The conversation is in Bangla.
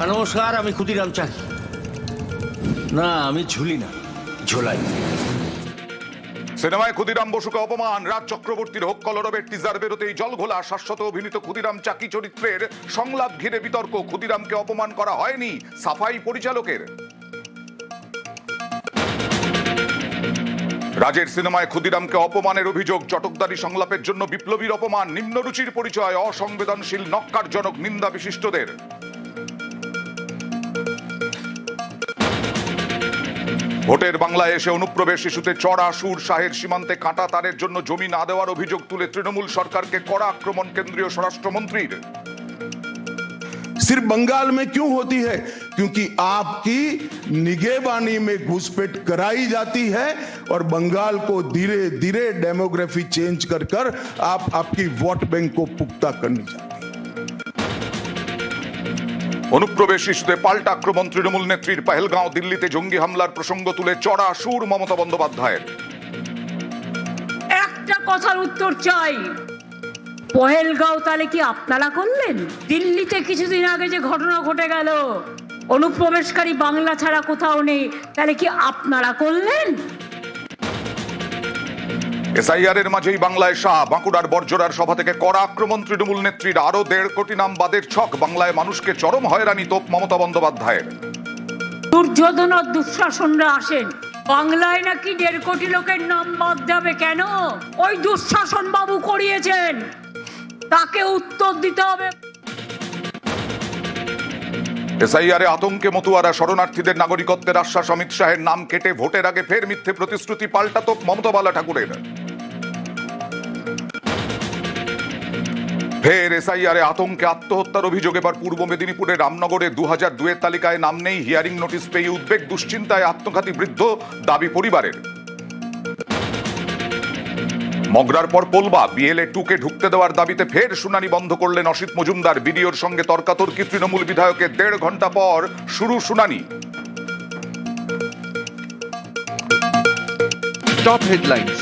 নমস্কার, আমি ক্ষুদিরাম চাকি। না, আমি ঝুলি না, ঝোলাই। সিনেমায় ক্ষুদিরাম বসুকে অপমান, রাজ চক্রবর্তীর হোক কলরবের টিজার বেরোতেই জলঘোলা। শাশ্বত অভিনীত ক্ষুদিরাম চাকি চরিত্রের সংলাপ ঘিরে বিতর্ক। ক্ষুদিরামকে অপমান করা হয়নি, সাফাই পরিচালকের। রাজের সিনেমায় ক্ষুদিরামকে অপমানের অভিযোগ। চটকদারি সংলাপের জন্য বিপ্লবীর অপমান, নিম্নরুচির পরিচয়, অসংবেদনশীল, নক্কারজনক নিন্দা বিশিষ্টদের। ভোটের বাংলায় এসে অনুপ্রবেশ ইস্যুতে চড়া সুর। শাহের সীমান্তে কাঁটা তারের জন্য জমি না দেওয়ার অভিযোগ তুলে তৃণমূল সরকারকে কড়া আক্রমণ কেন্দ্রীয় স্বরাষ্ট্রমন্ত্রীর। सिर्फ बंगाल में क्यों होती है? क्योंकि आपकी निगहबानी में घुसपैठ कराई जाती है और बंगाल को धीरे धीरे डेमोग्राफी चेंज कर कर आप आपकी वोट बैंक को पुख्ता करनी चाहते हैं। অনুপ্রবেশ ইস্যুতে পাল্টা আক্রমণ তৃণমূল নেত্রীর। পহেলগাঁও দিল্লিতে জঙ্গি হামলার প্রসঙ্গ তুলে চড়া সুর মমতা বন্দ্যোপাধ্যায়ের। একটা কথার উত্তর চাই, পহেলগাঁও তাহলে কি আপনারা করলেন? দিল্লিতে কিছুদিন আগে যে ঘটনা ঘটে গেল, অনুপ্রবেশকারী বাংলা ছাড়া কোথাও নেই, তাহলে কি আপনারা করলেন? এসআইআর এর মাঝেই বাংলায় শাহ। বাঁকুড়ার বর্জরার সভা থেকে কড়া আক্রমণ তৃণমূল নেত্রীর। আরো 1.5 কোটি নাম বাদের ছক। বাংলায় মানুষকে চরম হয়রানি তোপ মমতা বন্দ্যোপাধ্যায়ের। দুর্যোধন আর দুঃশাসনরা আসেন, বাংলায় নাকি 1.5 কোটি লোকের নাম বাদ যাবে কেন? ওই দুঃশাসন বাবু করিয়েছেন, তাকে উত্তর দিতে হবে। এসআইআরে আতঙ্কে মতুয়ারা। শরণার্থীদের নাগরিকত্বের আশ্বাস। অমিত শাহের নাম কেটে ভোটের আগে ফের মিথ্যে প্রতিশ্রুতি। পাল্টা তোপ মমতা বালা ঠাকুরের। ফের এসআইআরে আতঙ্কে আত্মহত্যার অভিযোগ। এবার পূর্ব মেদিনীপুরের রামনগরে 2002 তালিকায় নাম নেই। হিয়ারিং নোটিশ পেয়ে উদ্বেগ, দুশ্চিন্তায় আত্মঘাতী বৃদ্ধ, দাবি পরিবারের। মগরার পর পোলবা। বিএলএ 2 কে ঢুকতে দেওয়ার দাবিতে ফের শুনানি বন্ধ করলেন অসিত মজুমদার। বিডিওর সঙ্গে তর্কাতর্কি তৃণমূল বিধায়কের। 1.5 ঘন্টা পর শুরু শুনানি। Top headlines.